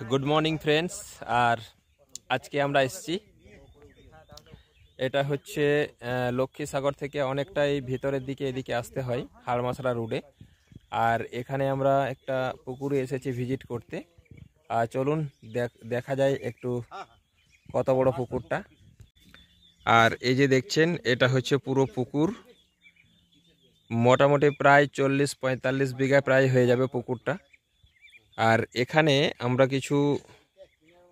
Good morning friends. আর আজকে আমরা এসেছি, এটা হচ্ছে লক্ষ্মীসাগর থেকে অনেকটাই ভিতরের দিকে এদিকে আসতে হয় হাড়মাছড়া রোডে। আর এখানে আমরা একটা পুকুরে এসেছি ভিজিট করতে। আর চলুন দেখা যায় একটু কত বড় পুকুরটা। আর এই যে দেখছেন, এটা হচ্ছে পুরো পুকুর, মোটামুটি প্রায় 40-45 বিঘা প্রায় হয়ে যাবে পুকুরটা। আর এখানে আমরা কিছু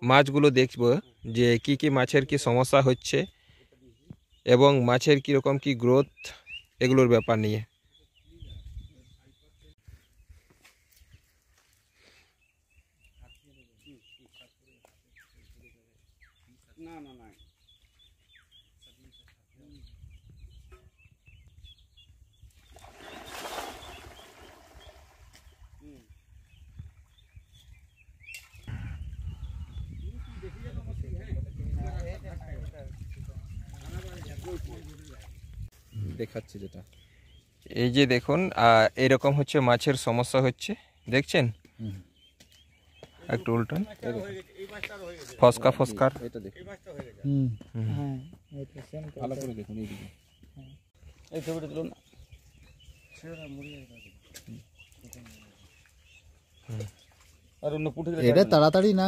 মাছগুলো দেখব যে কি কি মাছের কি সমস্যা হচ্ছে এবং মাছের কীরকম কি গ্রোথ, এগুলোর ব্যাপার নিয়ে। দেখাচ্ছি যেটা, এই যে দেখুন, এরকম হচ্ছে মাছের সমস্যা হচ্ছে, দেখছেন একটু উল্টান, ফসকা ফসকার। এটা দেখুন, ভালো করে দেখুন এইদিকে, এই ছবিটা তুলুন। আর অন্য পুঁটি এটা তাড়াতাড়ি না